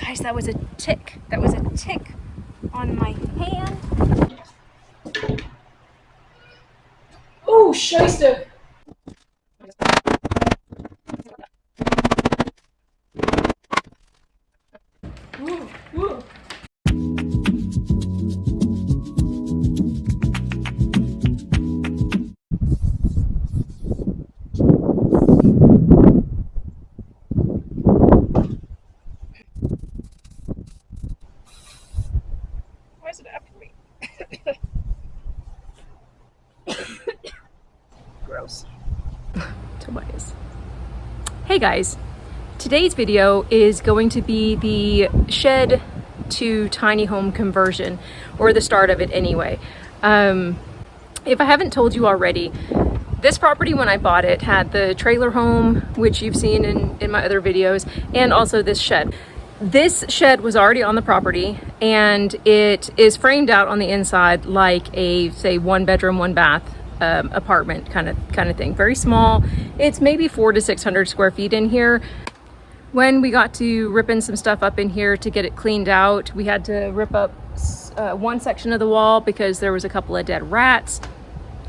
Guys, that was a tick. That was a tick on my hand. Oh, shyster. Whoa, whoa. Why is it after me? Gross. Tobias. Hey guys, today's video is going to be the shed to tiny home conversion, or the start of it anyway. If I haven't told you already, this property when I bought it had the trailer home, which you've seen in my other videos, and also this shed. This shed was already on the property, and it is framed out on the inside like a, say, 1 bedroom, 1 bath apartment kind of thing. Very small. It's maybe 400 to 600 square feet in here. When we got to ripping some stuff up in here to get it cleaned out, we had to rip up one section of the wall because there was a couple of dead rats.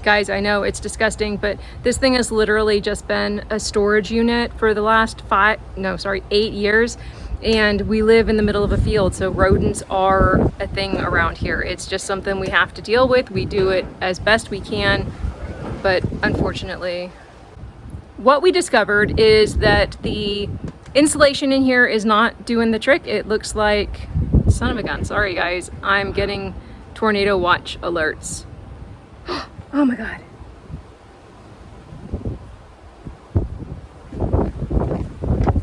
Guys, I know it's disgusting, but this thing has literally just been a storage unit for the last 8 years. And we live in the middle of a field, so rodents are a thing around here. It's just something we have to deal with. We do it as best we can, but unfortunately, what we discovered is that the insulation in here is not doing the trick. It looks like, son of a gun, sorry guys, I'm getting tornado watch alerts. Oh my God.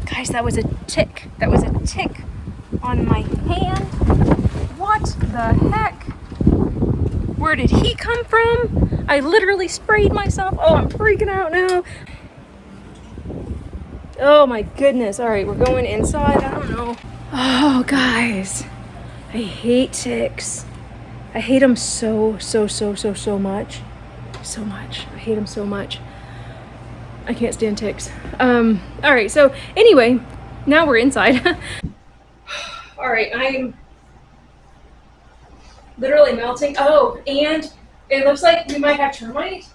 Guys, that was a tick. That was a tick on my hand. What the heck? Where did he come from? I literally sprayed myself. Oh, I'm freaking out now. Oh my goodness. All right, we're going inside. I don't know. Oh, guys. I hate ticks. I hate them so much. So much. I hate them so much. I can't stand ticks. All right, so anyway, now we're inside. All right, I'm literally melting. Oh, and it looks like we might have termite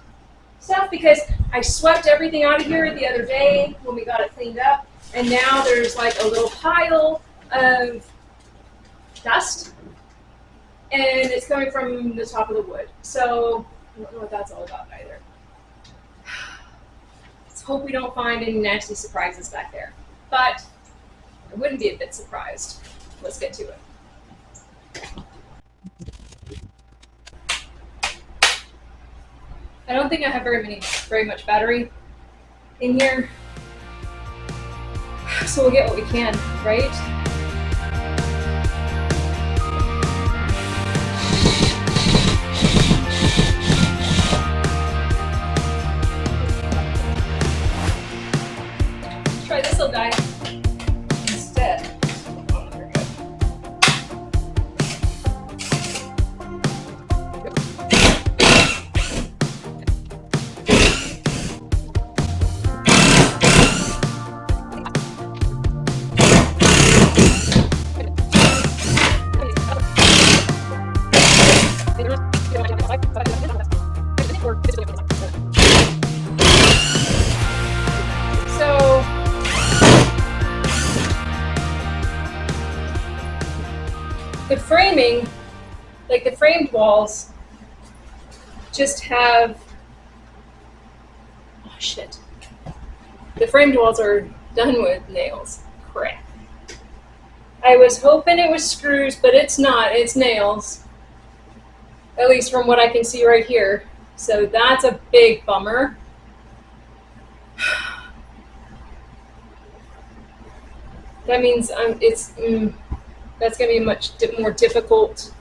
stuff because I swept everything out of here the other day when we got it cleaned up, and now there's like a little pile of dust, and it's coming from the top of the wood. So I don't know what that's all about either. Hope we don't find any nasty surprises back there, but I wouldn't be a bit surprised. Let's get to it. I don't think I have very much battery in here, so we'll get what we can, right? Try this little guy instead. Oh, there we go. The framing, like the framed walls, just have, oh shit. The framed walls are done with nails. Crap. I was hoping it was screws, but it's not, it's nails. At least from what I can see right here. So that's a big bummer. That means that's going to be a much more difficult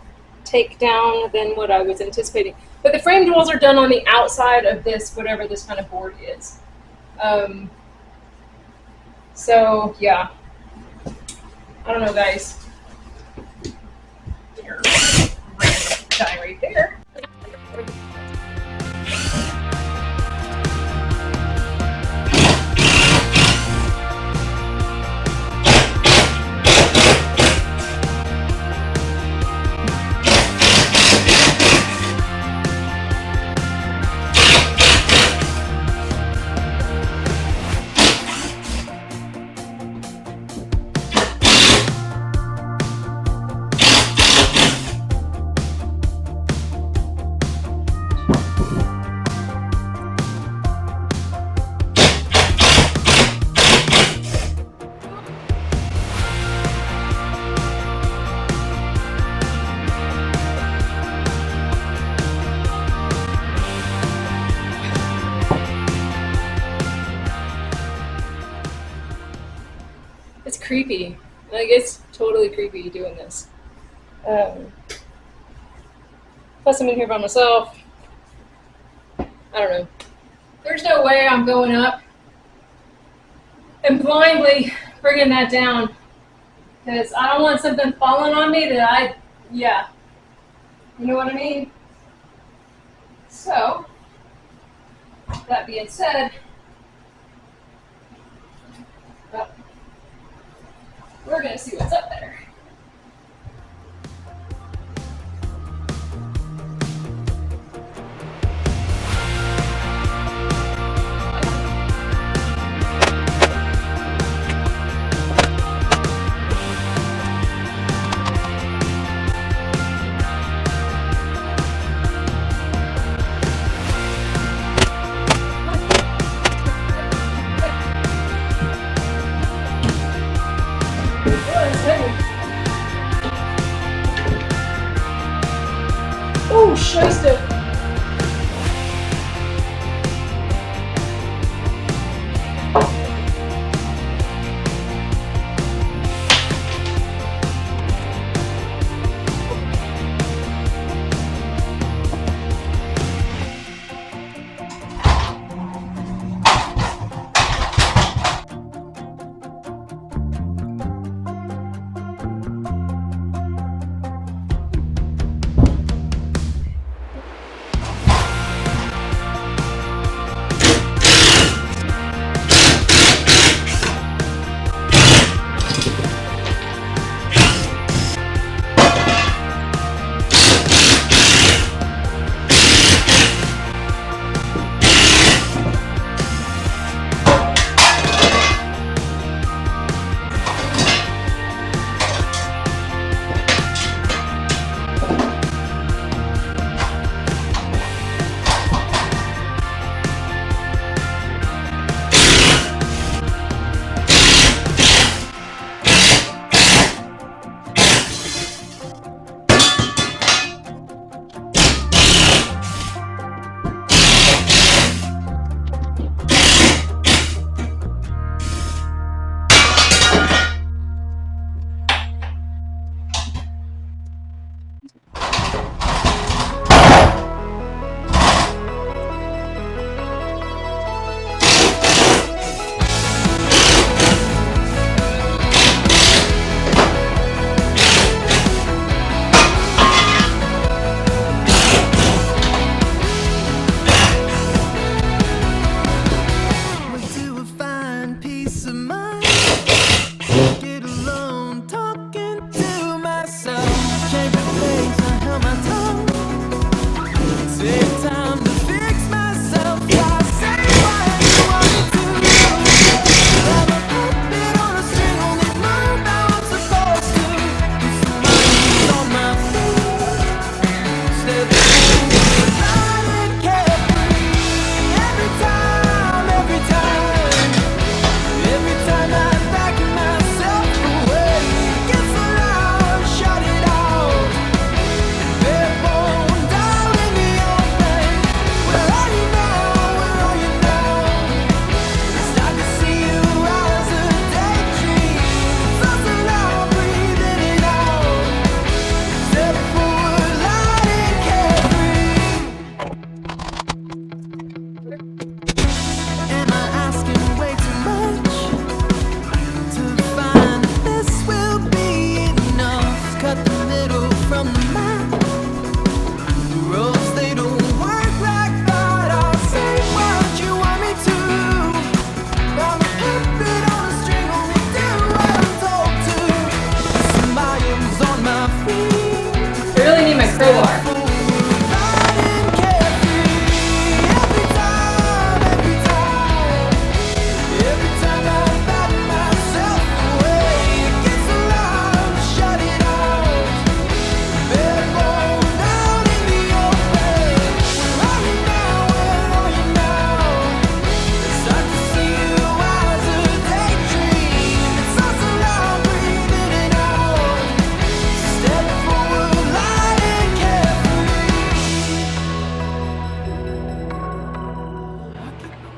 takedown than what I was anticipating. But the framed walls are done on the outside of this, whatever this kind of board is. So, yeah. I don't know, guys. There's a random guy right there. creepy. Like, it's totally creepy doing this. Plus, I'm in here by myself. I don't know. There's no way I'm going up and blindly bringing that down, because I don't want something falling on me that yeah. You know what I mean? So, that being said, well, we're going to see what's up there. Oh, Scheiße!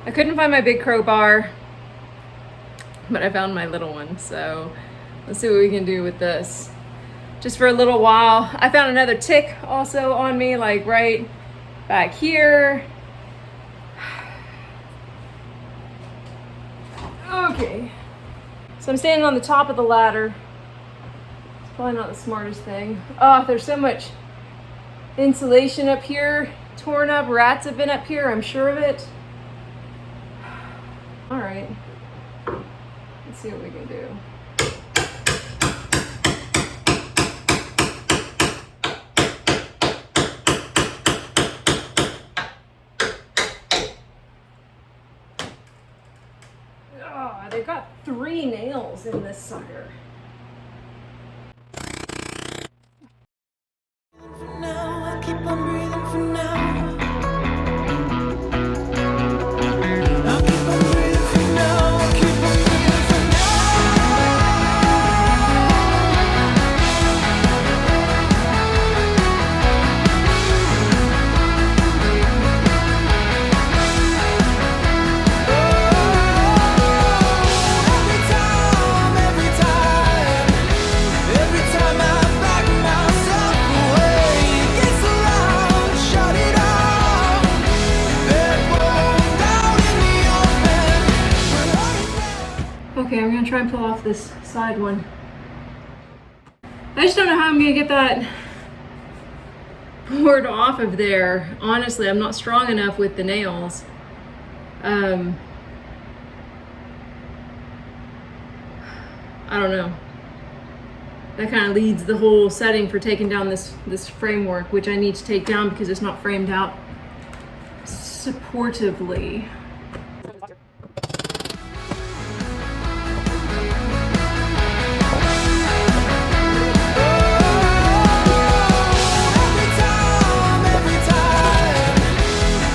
I couldn't find my big crowbar, but I found my little one, so Let's see what we can do with this. Just for a little while. I found another tick also on me, like right back here. Okay. So I'm standing on the top of the ladder. It's probably not the smartest thing. Oh, there's so much insulation up here, torn up. Rats have been up here, I'm sure of it. All right. Let's see what we can do. Oh, they've got 3 nails in this sucker. For now, I keep on breathing for now. I'll keep on breathing for now. I'll keep on breathing for every time I back myself away, it gets so loud, shut it out. Then roll down in the open. Okay, I'm gonna try and pull off this side one. I just don't know how I'm gonna get that board off of there. Honestly, I'm not strong enough with the nails. I don't know. That kind of leads the whole setting for taking down this framework, which I need to take down because it's not framed out supportively.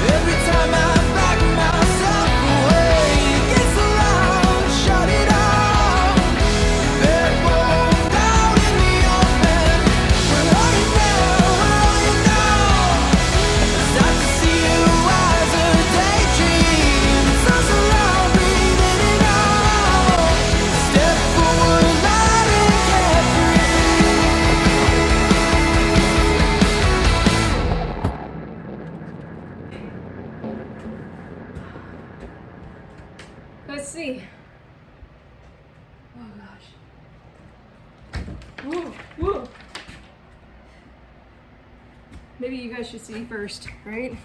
Every time I back myself away, it gets so loud, shut it out. Then roll down in the open. Where are you now? Where are you now? Start to see you as a daydream. So loud, breathing it out. Step forward, light and carefree. Let's see. Oh gosh. Whoa, whoa. Maybe you guys should see first, right?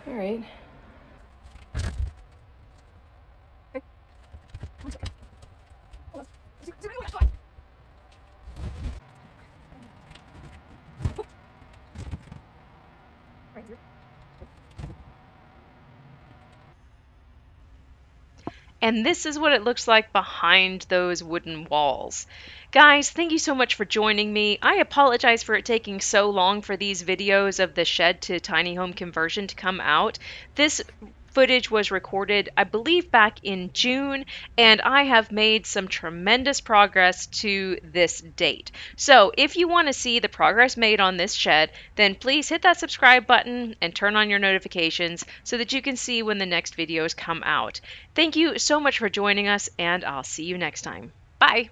All right. And this is what it looks like behind those wooden walls. Guys, thank you so much for joining me. I apologize for it taking so long for these videos of the shed to tiny home conversion to come out. This footage was recorded, I believe, back in June, and I have made some tremendous progress to this date. So if you want to see the progress made on this shed, then please hit that subscribe button and turn on your notifications so that you can see when the next videos come out. Thank you so much for joining us, and I'll see you next time. Bye!